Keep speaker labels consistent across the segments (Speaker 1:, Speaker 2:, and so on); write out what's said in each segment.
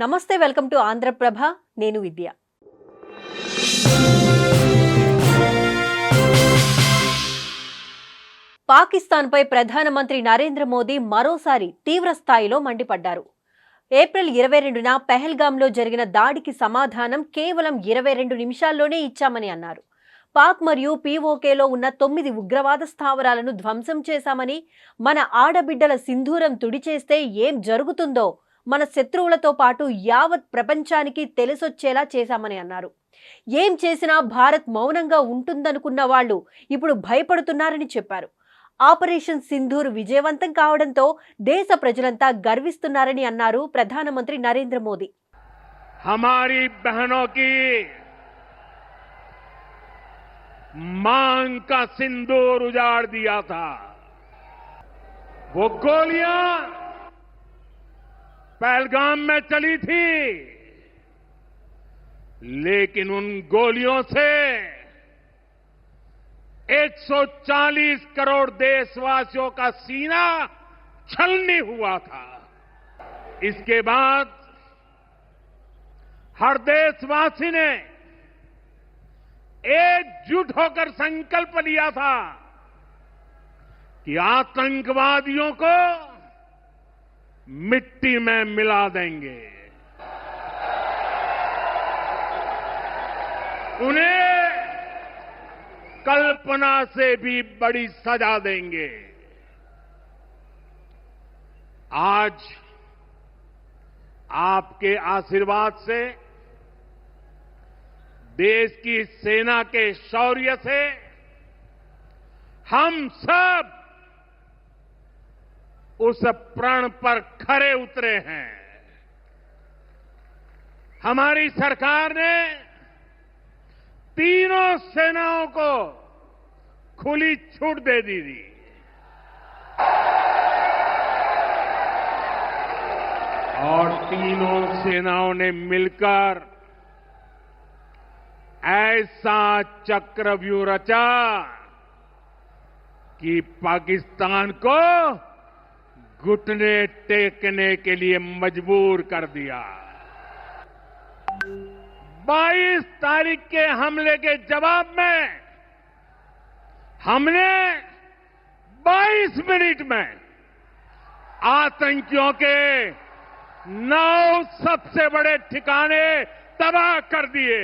Speaker 1: నమస్తే welcome to Andhraprabha నేను విద్య. పాకిస్తాన్పై ప్రధానమంత్రి నరేంద్ర మోదీ మరోసారి తీవ్ర స్థాయిలో మండిపడ్డారు. ఏప్రిల్ 22న పెహల్గాంలో జరిగిన దాడికి సమాధానం కేవలం 22 నిమిషాల్లోనే ఇచ్చామని అన్నారు. పాక్ మరియు పీఓకేలో ఉన్న 9 ఉగ్రవాద స్థావరాలను ధ్వంసం చేశామని, మన ఆడబిడ్డల సింధూరం తుడిచేస్తే ఏం జరుగుతుందో మన శత్రువులతో పాటు యావత్ ప్రపంచానికి తెలిసొచ్చేలా చేశామని అన్నారు. ఏం చేసినా భారత్ మౌనంగా ఉంటుందనుకున్న వాళ్ళు ఇప్పుడు భయపడుతున్నారని చెప్పారు. ఆపరేషన్ సింధూర్ విజయవంతం కావడంతో దేశ ప్రజలంతా గర్విస్తున్నారని అన్నారు ప్రధానమంత్రి నరేంద్ర మోదీ.
Speaker 2: हमारी बहनों की मांग का सिंदूर उजाड़ दिया था. वो गोलियां पहलगाम में चली थी, लेकिन उन गोलियों से 140 करोड़ देशवासियों का सीना छलनी हुआ था. इसके बाद हर देशवासी ने एकजुट होकर संकल्प लिया था कि आतंकवादियों को मिट्टी में मिला देंगे, उन्हें कल्पना से भी बड़ी सजा देंगे. आज आपके आशीर्वाद से, देश की सेना के शौर्य से हम सब उस प्रण पर खरे उतरे हैं. हमारी सरकार ने तीनों सेनाओं को खुली छूट दे दी थी. और तीनों सेनाओं ने मिलकर ऐसा चक्रव्यूह रचा कि पाकिस्तान को घुटने टेकने के लिए मजबूर कर दिया. 22 तारीख के हमले के जवाब में हमने 22 मिनट में आतंकियों के 9 सबसे बड़े ठिकाने तबाह कर दिए.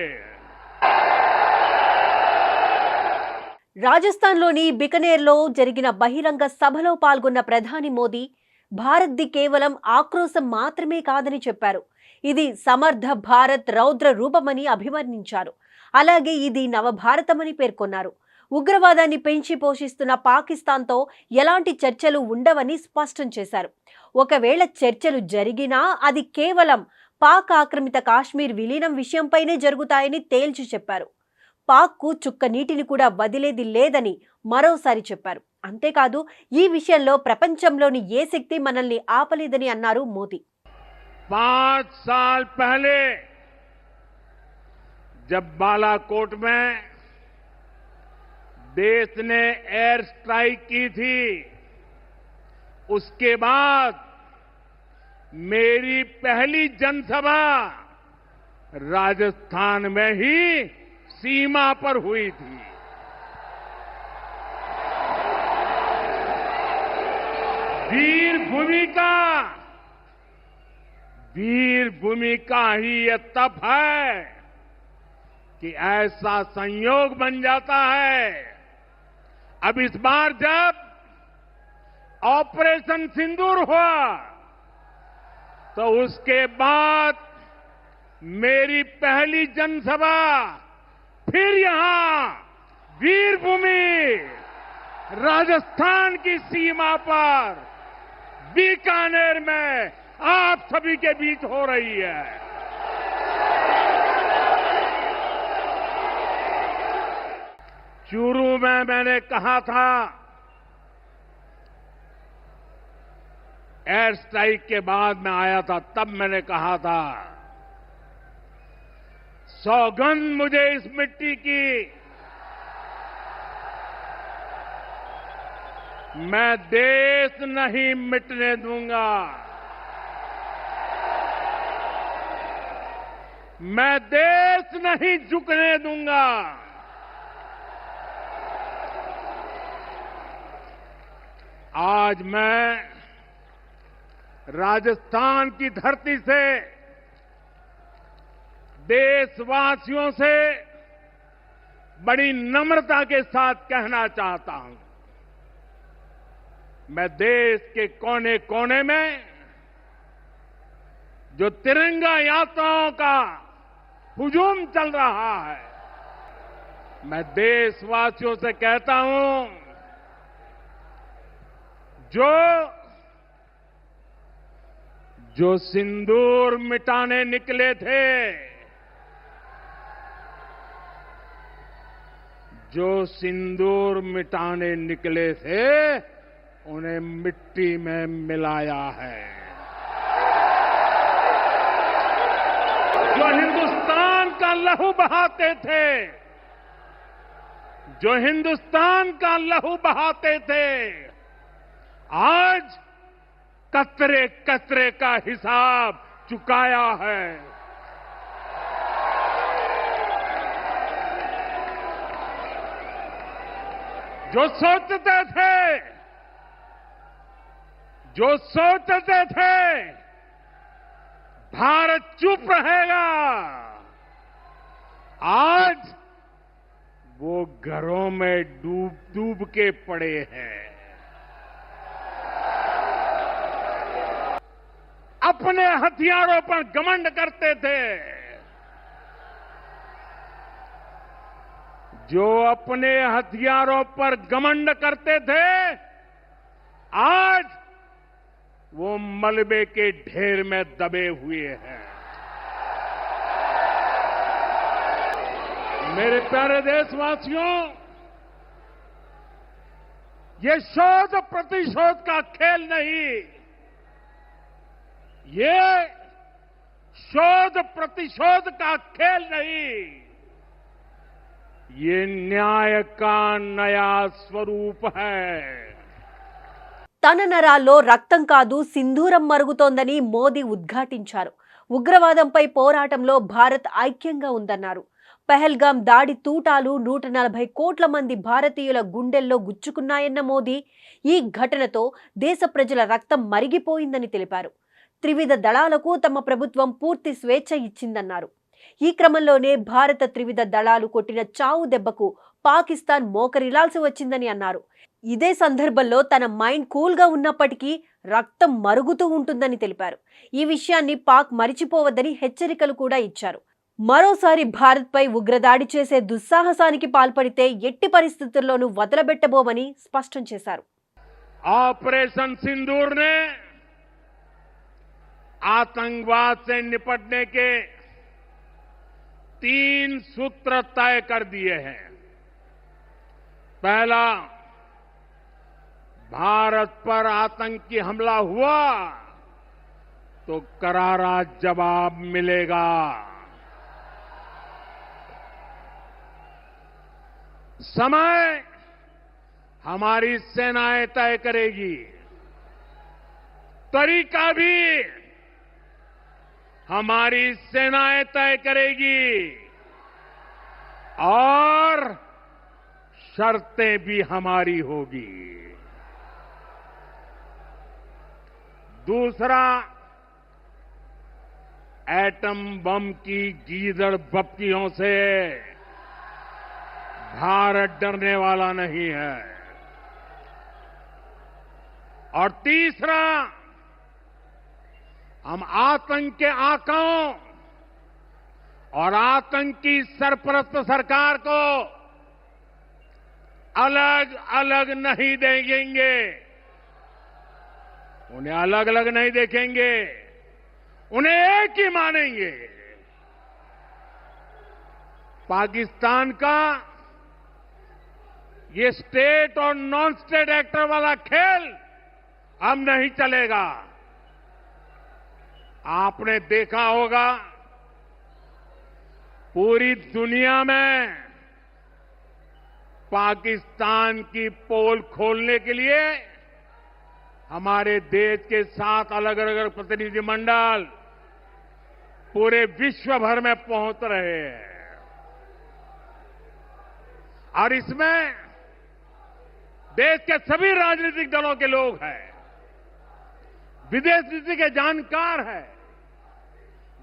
Speaker 1: రాజస్థాన్లోని బికనేర్లో జరిగిన బహిరంగ సభలో పాల్గొన్న ప్రధాని మోదీ భారత్ది కేవలం ఆక్రోశం మాత్రమే కాదని చెప్పారు. ఇది సమర్థ భారత్ రౌద్ర రూపమని అభివర్ణించారు. అలాగే ఇది నవభారతమని పేర్కొన్నారు. ఉగ్రవాదాన్ని పెంచి పోషిస్తున్న పాకిస్తాన్తో ఎలాంటి చర్చలు ఉండవని స్పష్టం చేశారు. ఒకవేళ చర్చలు జరిగినా అది కేవలం పాక్ ఆక్రమిత కాశ్మీర్ విలీనం విషయంపైనే జరుగుతాయని తేల్చి చెప్పారు. పాక్కు చుక్క నీటిని కూడా వదిలేది లేదని మరోసారి చెప్పారు. అంతేకాదు, ఈ విషయంలో ప్రపంచంలోని ఏ శక్తి మనల్ని ఆపలేదని అన్నారు మోదీ.
Speaker 2: 5 साल पहले जब बालाकोट में देश ने एयर स्ट्राइक की थी, उसके बाद मेरी पहली जनसभा राजस्थान में ही सीमा पर हुई थी. वीर भूमि का ही यह तप है कि ऐसा संयोग बन जाता है. अब इस बार जब ऑपरेशन सिंदूर हुआ तो उसके बाद मेरी पहली जनसभा फिर यहां वीर भूमि राजस्थान की सीमा पर बीकानेर में आप सभी के बीच हो रही है. चूरू में मैंने कहा था, एयर स्ट्राइक के बाद मैं आया था, तब मैंने कहा था, सौगंध मुझे इस मिट्टी की, मैं देश नहीं मिटने दूंगा. मैं देश नहीं झुकने दूंगा। आज मैं राजस्थान की धरती से देशवासियों से बड़ी नम्रता के साथ कहना चाहता हूं, मैं देश के कोने कोने में जो तिरंगा यात्राओं का हुजूम चल रहा है, मैं देशवासियों से कहता हूं, जो सिंदूर मिटाने निकले थे, जो सिंदूर मिटाने निकले थे, उन्हें मिट्टी में मिलाया है। जो हिंदुस्तान का लहू बहाते थे, जो हिंदुस्तान का लहू बहाते थे, आज कतरे कतरे का हिसाब चुकाया है। जो सोचते थे भारत चुप रहेगा, आज वो घरों में डूब डूब के पड़े हैं। अपने हथियारों पर घमंड करते थे, जो अपने हथियारों पर घमंड करते थे, आज वो मलबे के ढेर में दबे हुए हैं। मेरे प्यारे देशवासियों, ये शोध प्रतिशोध का खेल नहीं, ये शोध प्रतिशोध का खेल नहीं, ये न्याय का नया स्वरूप है।
Speaker 1: తన నరాల్లో రక్తం కాదు సింధూరం మరుగుతోందని మోదీ ఉద్ఘాటించారు. ఉగ్రవాదంపై పోరాటంలో భారత్ ఐక్యంగా ఉందన్నారు. పహల్గాం దాడి తూటాలు 140 కోట్ల మంది భారతీయుల గుండెల్లో గుచ్చుకున్నాయన్న మోదీ ఈ ఘటనతో దేశ ప్రజల రక్తం మరిగిపోయిందని తెలిపారు. త్రివిధ దళాలకు తమ ప్రభుత్వం పూర్తి స్వేచ్ఛ ఇచ్చిందన్నారు. ఈ క్రమంలోనే భారత త్రివిధ దళాలు కొట్టిన చావు దెబ్బకు పాకిస్తాన్ మోకరిల్లాల్సి వచ్చిందని అన్నారు. ఇదే సందర్భంలో తన మైండ్ కూల్గా ఉన్నప్పటికీ రక్తం మరుగుతూ ఉంటుందని తెలిపారు. ఈ విషయాన్ని పాక్ మరిచిపోవద్దని హెచ్చరికలు కూడా ఇచ్చారు. మరోసారి భారత్పై ఉగ్రదాడి చేసే దుస్సాహసానికి పాల్పడితే ఎట్టి పరిస్థితుల్లోనూ వదలబెట్టబోమని స్పష్టం చేశారు.
Speaker 2: ऑपरेशन सिंदूर ने आतंकवाद से निपटने के 3 सूत्र तय कर दिए हैं। पहला, भारत पर आतंकी हमला हुआ तो करारा जवाब मिलेगा। समय हमारी सेनाएं तय करेगी, तरीका भी हमारी सेनाएं तय करेगी और शर्तें भी हमारी होगी। दूसरा, एटम बम की गीदड़ बप्तियों से भारत डरने वाला नहीं है। और तीसरा, हम आतंक के आकाओं और आतंकी सरपरस्त सरकार को अलग अलग नहीं देखेंगे, उन्हें अलग अलग नहीं देखेंगे, उन्हें एक ही मानेंगे। पाकिस्तान का ये स्टेट और नॉन स्टेट एक्टर वाला खेल अब नहीं चलेगा। आपने देखा होगा, पूरी दुनिया में पाकिस्तान की पोल खोलने के लिए हमारे देश के 7 अलग अलग प्रतिनिधिमंडल पूरे विश्व भर में पहुंच रहे हैं और इसमें देश के सभी राजनीतिक दलों के लोग हैं, विदेश नीति के जानकार हैं,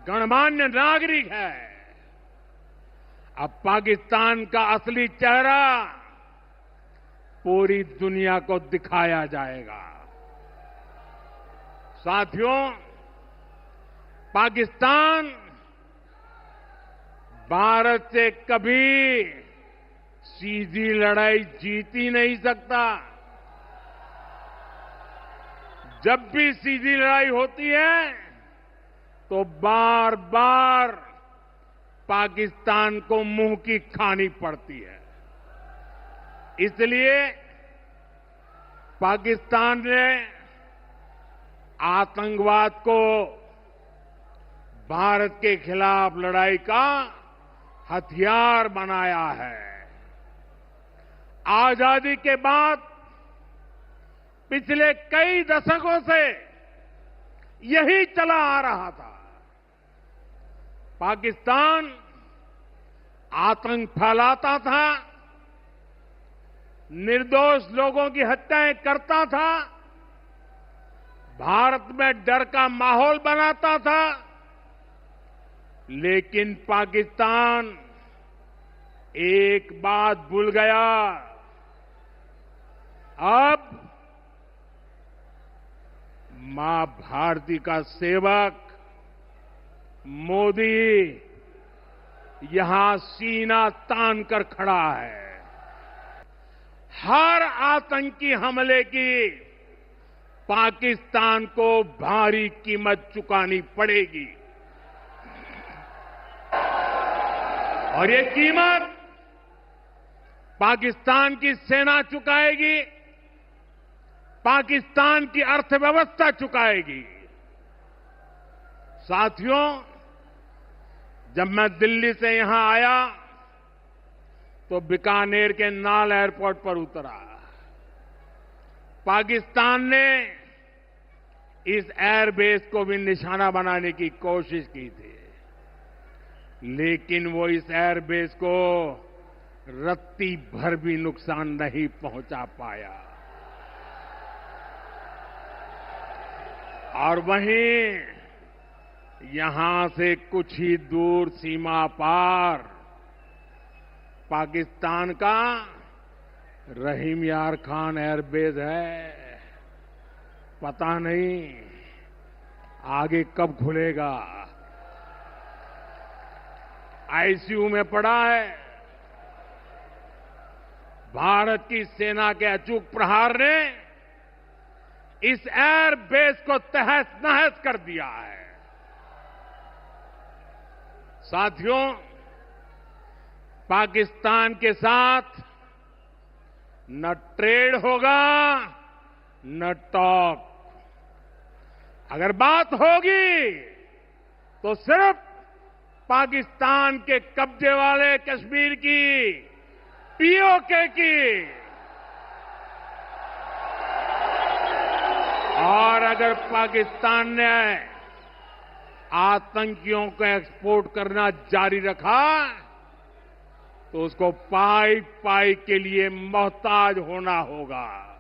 Speaker 2: गणमान्य नागरिक हैं। अब पाकिस्तान का असली चेहरा पूरी दुनिया को दिखाया जाएगा। साथियों, पाकिस्तान भारत से कभी सीधी लड़ाई जीत ही नहीं सकता। जब भी सीधी लड़ाई होती है तो बार बार पाकिस्तान को मुंह की खानी पड़ती है। इसलिए पाकिस्तान ने आतंकवाद को भारत के खिलाफ लड़ाई का हथियार बनाया है। आजादी के बाद पिछले कई दशकों से यही चला आ रहा था। पाकिस्तान आतंक फैलाता था, निर्दोष लोगों की हत्याएं करता था, भारत में डर का माहौल बनाता था। लेकिन पाकिस्तान एक बात भूल गया, अब मां भारती का सेवक मोदी यहां सीना तान कर खड़ा है। हर आतंकी हमले की पाकिस्तान को भारी कीमत चुकानी पड़ेगी और ये कीमत पाकिस्तान की सेना चुकाएगी, पाकिस्तान की अर्थव्यवस्था चुकाएगी। साथियों, जब मैं दिल्ली से यहां आया तो बीकानेर के नाल एयरपोर्ट पर उतरा। पाकिस्तान ने इस एयरबेस को भी निशाना बनाने की कोशिश की थी, लेकिन वो इस एयरबेस को रत्ती भर भी नुकसान नहीं पहुंचा पाया। और वहीं यहां से कुछ ही दूर सीमा पार पाकिस्तान का रहीम यार खान एयरबेस है। पता नहीं आगे कब खुलेगा। आईसीयू में पड़ा है। भारत की सेना के अचूक प्रहार ने इस एयरबेस को तहस नहस कर दिया है। साथियों, पाकिस्तान के साथ न ट्रेड होगा न टॉक। अगर बात होगी तो सिर्फ पाकिस्तान के कब्जे वाले कश्मीर की, पीओके की। और अगर पाकिस्तान ने आतंकियों को एक्सपोर्ट करना जारी रखा तो उसको पाई पाई के लिए मोहताज होना होगा।